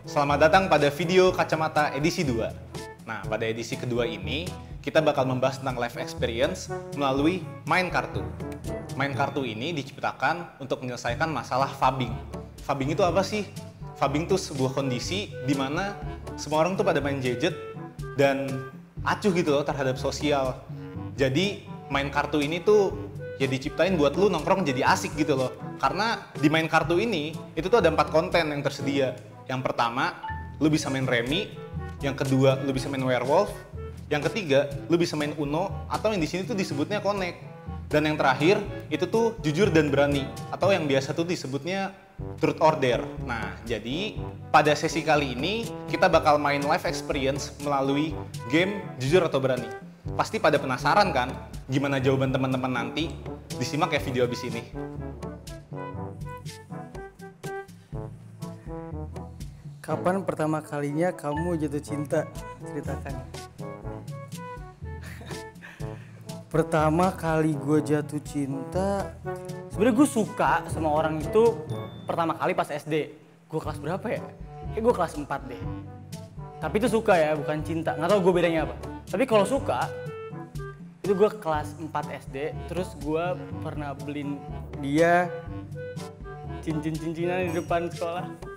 Selamat datang pada video Kacamata edisi 2. Nah, pada edisi kedua ini, kita bakal membahas tentang live experience melalui main kartu. Main kartu ini diciptakan untuk menyelesaikan masalah fubbing. Fubbing itu apa sih? Fubbing itu sebuah kondisi di mana semua orang tuh pada main gadget dan acuh gitu loh terhadap sosial. Jadi, main kartu ini tuh ya diciptain buat lu nongkrong jadi asik gitu loh. Karena di main kartu ini, itu tuh ada 4 konten yang tersedia. Yang pertama, lu bisa main remi. Yang kedua, lu bisa main werewolf. Yang ketiga, lu bisa main uno. Atau yang di sini tuh disebutnya connect. Dan yang terakhir, itu tuh jujur dan berani. Atau yang biasa tuh disebutnya truth or dare. Nah, jadi pada sesi kali ini, kita bakal main live experience melalui game jujur atau berani. Pasti pada penasaran kan, gimana jawaban teman-teman nanti? Disimak ya video abis ini. Kapan pertama kalinya kamu jatuh cinta? Ceritakan. Pertama kali gue jatuh cinta, sebenarnya gue suka sama orang itu pertama kali pas SD. Gue kelas berapa ya? Kayak gue kelas 4 deh. Tapi itu suka ya, bukan cinta. Nggak tahu gue bedanya apa. Tapi kalau suka, itu gue kelas 4 SD. Terus gue pernah beliin dia cincin-cincinan di depan sekolah.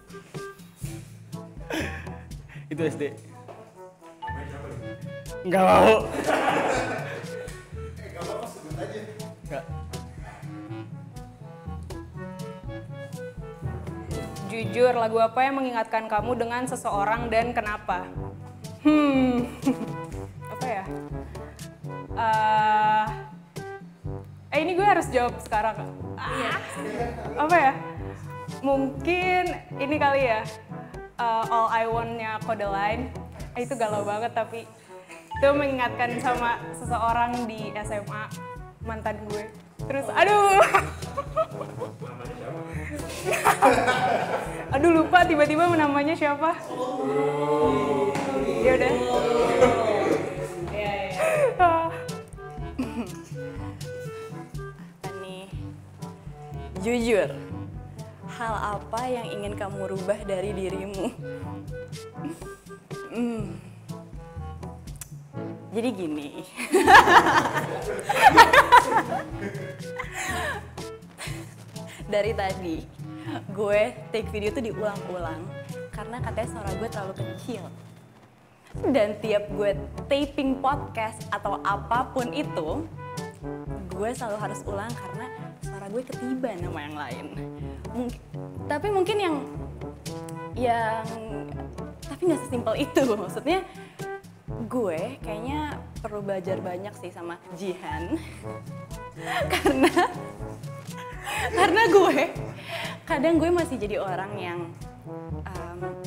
Itu SD. Nggak mau. Nggak apa-apa, sebut aja. Nggak. Jujur, lagu apa yang mengingatkan kamu dengan seseorang dan kenapa? Apa ya? Ini gue harus jawab sekarang. Apa ya? Mungkin ini kali ya. All I Want-nya Kodaline. Itu galau banget tapi itu mengingatkan sama seseorang di SMA, mantan gue. Terus aduh. Aduh lupa tiba-tiba namanya siapa. Ya udah. Apa nih? Jujur. Hal apa yang ingin kamu rubah dari dirimu? Jadi gini. Dari tadi, gue take video tuh diulang-ulang karena katanya suara gue terlalu kecil. Dan tiap gue taping podcast atau apapun itu, gue selalu harus ulang karena suara gue ketiban sama yang lain. Tapi mungkin yang tapi nggak sesimpel itu. Maksudnya gue kayaknya perlu belajar banyak sih sama Jihan. karena kadang gue masih jadi orang yang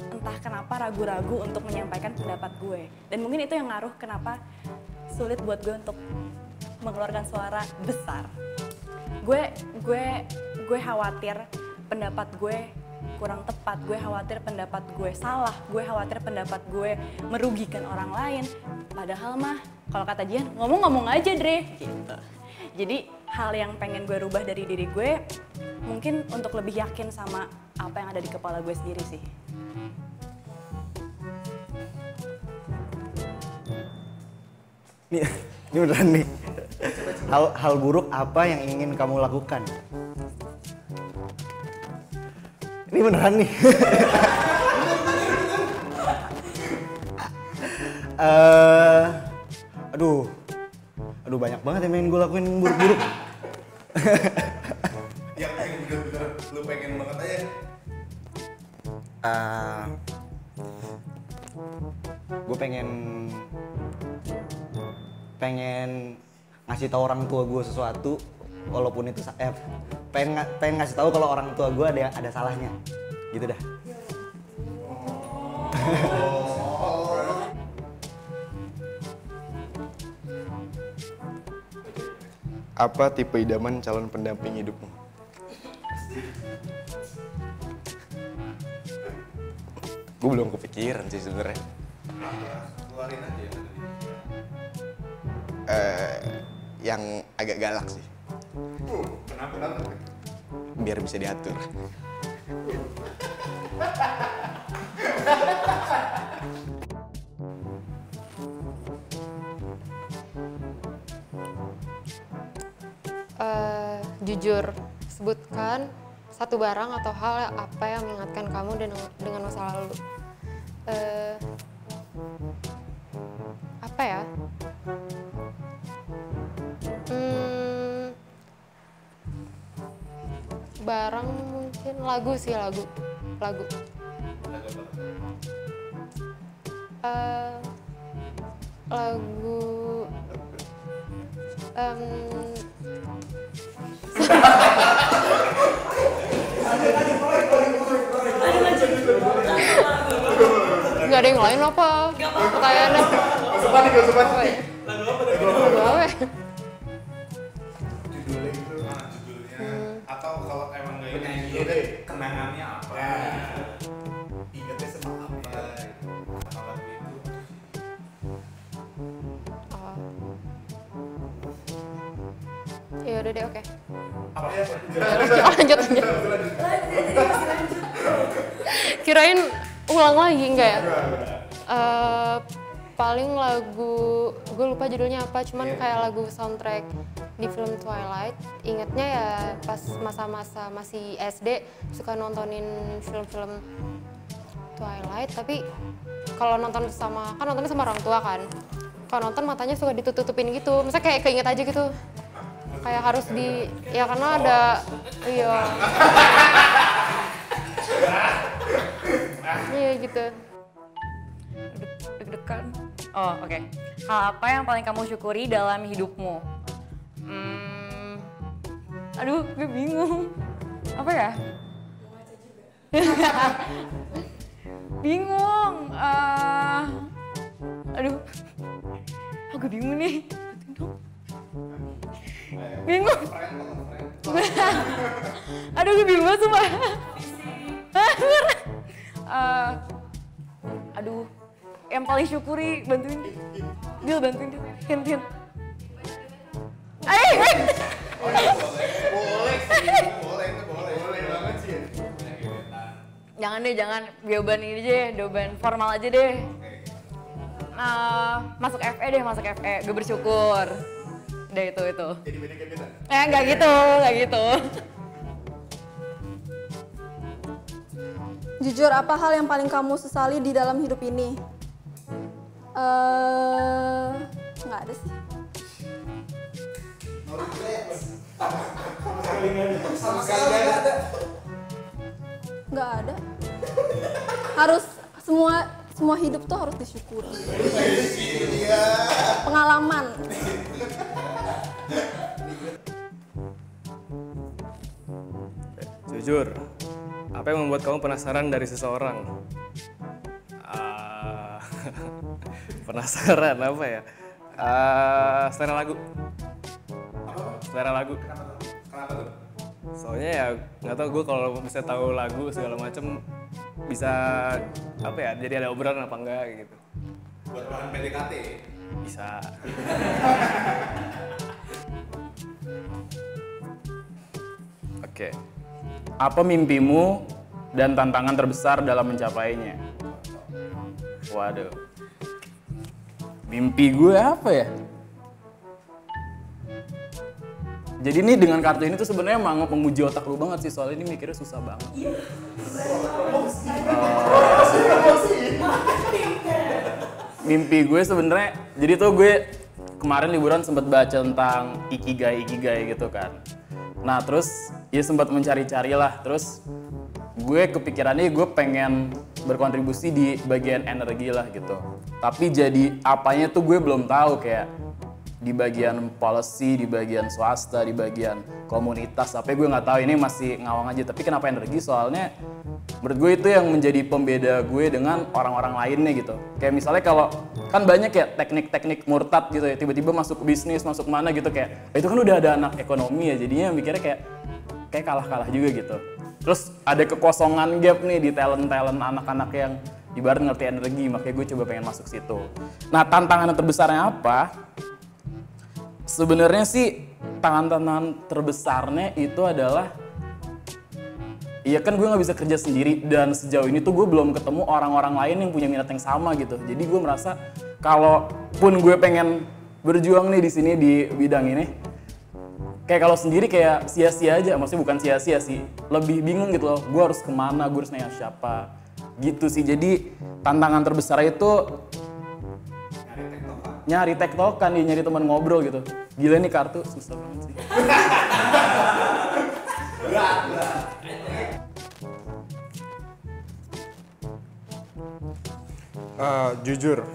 entah kenapa ragu-ragu untuk menyampaikan pendapat gue. Dan mungkin itu yang ngaruh kenapa sulit buat gue untuk mengeluarkan suara besar. Gue khawatir pendapat gue kurang tepat, gue khawatir pendapat gue salah, gue khawatir pendapat gue merugikan orang lain. Padahal mah, kalau kata Jihan, ngomong-ngomong aja Dre, gitu. Jadi hal yang pengen gue rubah dari diri gue, mungkin untuk lebih yakin sama apa yang ada di kepala gue sendiri sih. Ini beneran nih. Hal buruk apa yang ingin kamu lakukan? Ini beneran nih. Aduh banyak banget yang pengen gue lakuin buruk-buruk. Yang bener-bener lu pengen banget aja. Gue pengen ngasih tahu orang tua gue sesuatu, walaupun itu pengen ngasih tahu kalau orang tua gue ada salahnya, gitu dah. Apa tipe idaman calon pendamping hidupmu? Gue belum kepikiran sih sebenarnya. Keluarin aja. Yang agak galak sih. Kenapa? Biar bisa diatur. Jujur, sebutkan satu barang atau hal apa yang mengingatkan kamu dengan masa lalu. Apa ya? Barang mungkin lagu sih, lagu. Lagu nggak ada yang lain apa? Pertanyaannya. Lagu apa? Lagu apa ya? Judulnya atau kalau emang nggak ini kenangannya apa? Ingatnya sama apa? Sama lagu itu. Ya udah deh, oke. Apa ya? Lanjut. Kirain ulang lagi, enggak ya? Paling lagu, gue lupa judulnya apa, cuman kayak lagu soundtrack di film Twilight. Ingatnya ya pas masa-masa masih SD suka nontonin film-film Twilight, tapi kalau nontonnya sama orang tua kan. Kalau nonton matanya suka ditutup-tutupin gitu, misalnya kayak keinget aja gitu. Kayak harus ya karena ada, iya. Iya gitu. Deg-degan. Oh, oke. Hal apa yang paling kamu syukuri dalam hidupmu? Aduh, gue bingung. Apa ya? Bingung. Aduh. Gue bingung nih. Bingung. Aduh, gue bingung banget sumpah. Aduh, yang paling syukuri, bantuin. Dia bantuin dia. Hint. Boleh banget sih. Jangan deh, jawaban ini deh, jawaban formal aja deh. Masuk FE deh, gue bersyukur. Udah itu. Jadi beda kayak beda. Nggak gitu. Jujur, apa hal yang paling kamu sesali di dalam hidup ini? Nggak ada sih. Sama sekali nggak ada. Nggak ada. Harus semua hidup tuh harus disyukuri. Pengalaman. Jujur, apa yang membuat kamu penasaran dari seseorang? Penasaran apa ya? Selera lagu. Selera lagu. Kenapa tuh? Soalnya ya nggak tahu, gue kalau bisa tahu lagu segala macem bisa apa ya? Jadi ada obrolan apa enggak gitu. Buat bahan PDKT. Bisa. Oke. Apa mimpimu dan tantangan terbesar dalam mencapainya? Waduh. Mimpi gue apa ya? Jadi ini dengan kartu ini tuh sebenarnya mau menguji otak lu banget sih, soalnya ini mikirnya susah banget. Mimpi gue sebenarnya, jadi tuh gue kemarin liburan sempat baca tentang ikigai gitu kan. Nah terus ya sempat mencari-cari lah, terus gue kepikirannya gue pengen berkontribusi di bagian energi lah gitu. Tapi jadi apanya tuh gue belum tahu, kayak di bagian policy, di bagian swasta, di bagian komunitas, tapi gue nggak tahu, ini masih ngawang aja. Tapi kenapa energi? Soalnya menurut gue itu yang menjadi pembeda gue dengan orang-orang lainnya gitu. Kayak misalnya kalau kan banyak ya teknik-teknik murtad gitu ya, tiba-tiba masuk bisnis, masuk mana gitu, kayak itu kan udah ada anak ekonomi ya, jadinya mikirnya kayak kalah-kalah juga gitu. Terus ada kekosongan gap nih di talent-talent anak-anak yang ibarat ngerti energi, makanya gue coba pengen masuk situ. Nah tantangan terbesarnya apa? Sebenarnya sih tantangan terbesarnya itu adalah iya kan gue nggak bisa kerja sendiri dan sejauh ini tuh gue belum ketemu orang-orang lain yang punya minat yang sama gitu. Jadi gue merasa kalaupun gue pengen berjuang nih di sini di bidang ini, kayak kalau sendiri kayak sia-sia aja. Maksudnya bukan sia-sia sih, lebih bingung gitu loh. Gue harus kemana, gue harus nanya siapa, gitu sih. Jadi tantangan terbesar itu nyari tektokan, nyari teman ngobrol gitu. Gila nih kartu susah banget sih. Jujur,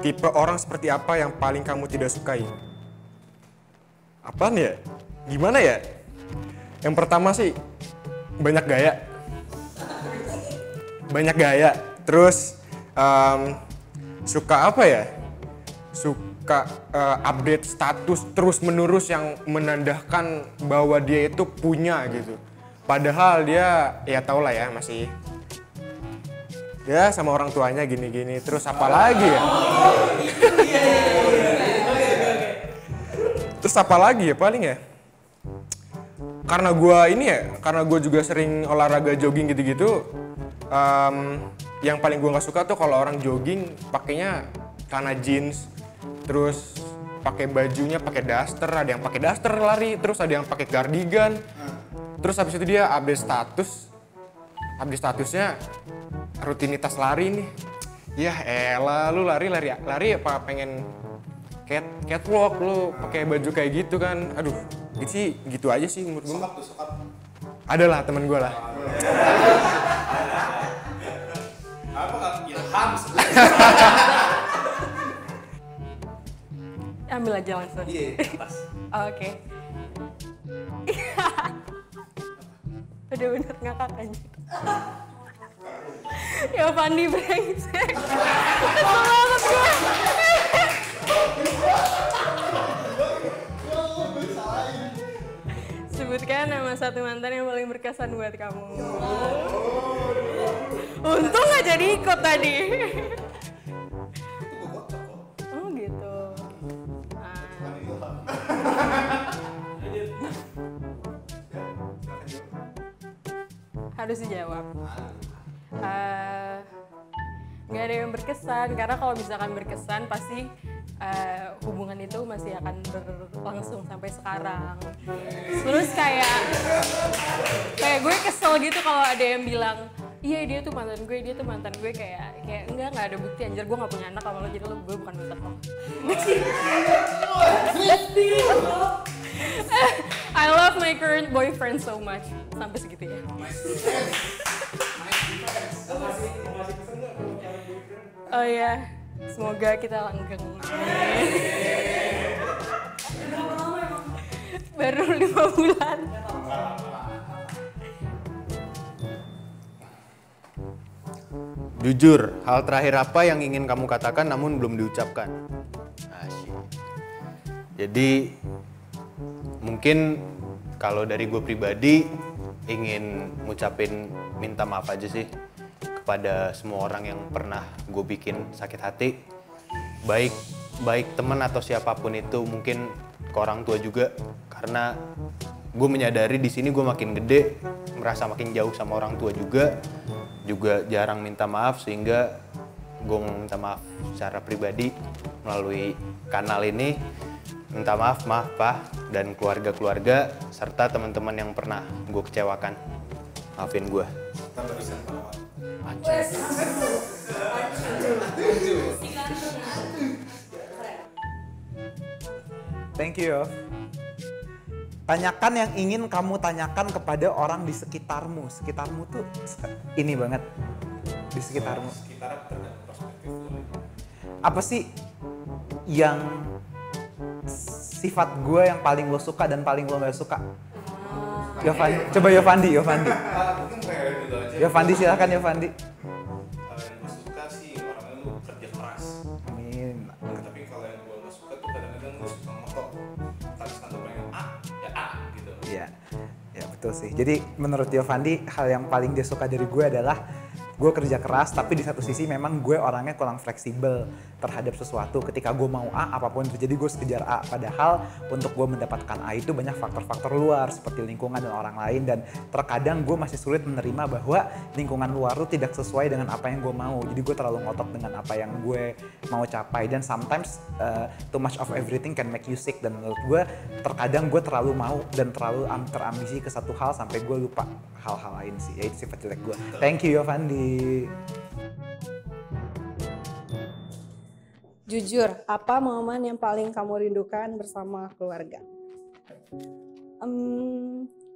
tipe orang seperti apa yang paling kamu tidak sukai? Apaan ya? Gimana ya? Yang pertama sih, banyak gaya. Banyak gaya. Terus, suka apa ya? Suka update status terus-menerus yang menandakan bahwa dia itu punya gitu. Padahal dia, ya tau lah ya, masih ya sama orang tuanya gini-gini. Terus apa lagi ya? Terus apa lagi ya paling ya? Karena gue juga sering olahraga jogging gitu-gitu. Yang paling gue nggak suka tuh kalau orang jogging pakainya celana jeans, terus pakai bajunya pakai daster. Ada yang pakai daster lari, terus ada yang pakai cardigan. Terus habis itu dia update statusnya rutinitas lari nih. Ya elah, lu lari apa pengen catwalk, lu pakai baju kayak gitu kan. Aduh, gitu sih, gitu aja sih menurut gue. Sokap. Ada lah temen gue lah. Apa nggak Ilham? Ambil aja langsung. Iya, atas. Oke. Udah bener ngakak aja. Ya Fandi brengsek. Kesel banget gue. Sebutkan nama satu mantan yang paling berkesan buat kamu. Untung gak jadi ikut tadi. Oh gitu. Harus dijawab. Nggak ada yang berkesan, karena kalau misalkan berkesan pasti hubungan itu masih akan berlangsung sampai sekarang. Terus kayak gue kesel gitu kalau ada yang bilang iya dia tuh mantan gue kayak enggak ada bukti, anjir gue nggak punya anak sama lo, jadi gue bukan mantan lo. I love my current boyfriend so much, sampai segitunya. Oh ya, semoga kita langgeng. Baru 5 bulan. Jujur, hal terakhir apa yang ingin kamu katakan namun belum diucapkan? Asyik. Jadi, mungkin kalau dari gue pribadi ingin ngucapin minta maaf aja sih kepada semua orang yang pernah gue bikin sakit hati, baik teman atau siapapun itu, mungkin ke orang tua juga, karena gue menyadari di sini gue makin gede, merasa makin jauh sama orang tua juga jarang minta maaf, sehingga gue minta maaf secara pribadi melalui kanal ini. Minta maaf Pak dan keluarga serta teman-teman yang pernah gue kecewakan, maafin gue. Thank you, Yov. Tanyakan yang ingin kamu tanyakan kepada orang di sekitarmu. Sekitarmu tuh ini banget. Di sekitarmu. Apa sih yang sifat gue yang paling lo suka dan paling lo gak suka? Yovandi, coba Yovandi. Yovandi silakan Yovandi. Kalau yang gue suka sih orangnya lu kerja keras. Amin. Tapi kalau yang gue gak suka tuh kadang-kadang gue suka ngotot. Tapi kalau pengen A gitu. Iya, ya betul sih. Jadi menurut Yovandi hal yang paling dia suka dari gue adalah gue kerja keras, tapi di satu sisi memang gue orangnya kurang fleksibel terhadap sesuatu. Ketika gue mau A, apapun terjadi gue kejar A. Padahal untuk gue mendapatkan A itu banyak faktor-faktor luar seperti lingkungan dan orang lain, dan terkadang gue masih sulit menerima bahwa lingkungan luar tuh tidak sesuai dengan apa yang gue mau. Jadi gue terlalu ngotot dengan apa yang gue mau capai, dan sometimes too much of everything can make you sick. Dan menurut gue terkadang gue terlalu mau dan terlalu terambisi ke satu hal sampai gue lupa hal-hal lain sih. Ya itu sifat jelek gue. Thank you Yovandi. Jujur, apa momen yang paling kamu rindukan bersama keluarga?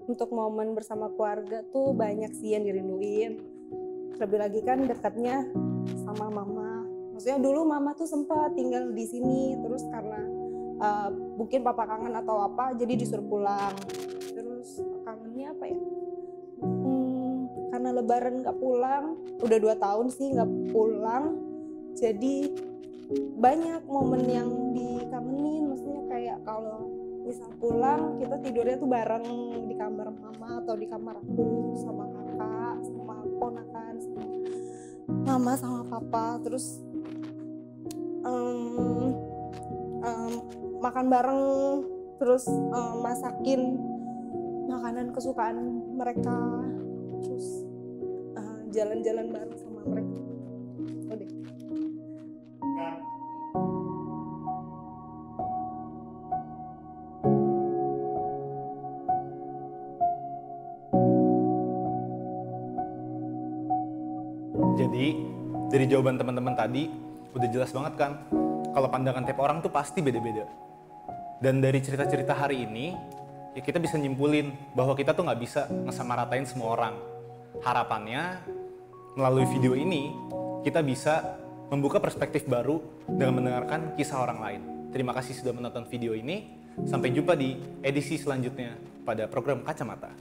Untuk momen bersama keluarga tuh banyak sih yang dirinduin. Terlebih lagi kan dekatnya sama mama. Maksudnya dulu mama tuh sempat tinggal di sini, terus karena mungkin papa kangen atau apa, jadi disuruh pulang. Terus kangennya apa ya? Karena lebaran nggak pulang, udah 2 tahun sih nggak pulang, jadi banyak momen yang dikangenin. Maksudnya kayak kalau misal pulang kita tidurnya tuh bareng di kamar mama atau di kamar aku sama kakak, sama ponakan, sama mama sama papa. Terus makan bareng, terus masakin makanan kesukaan mereka, terus jalan-jalan bareng sama mereka. Udah. Jadi dari jawaban teman-teman tadi udah jelas banget kan kalau pandangan tiap orang tuh pasti beda-beda. Dan dari cerita-cerita hari ini ya kita bisa nyimpulin bahwa kita tuh nggak bisa ngesamaratain semua orang. Harapannya melalui video ini kita bisa membuka perspektif baru dengan mendengarkan kisah orang lain. Terima kasih sudah menonton video ini. Sampai jumpa di edisi selanjutnya pada program Kacamata.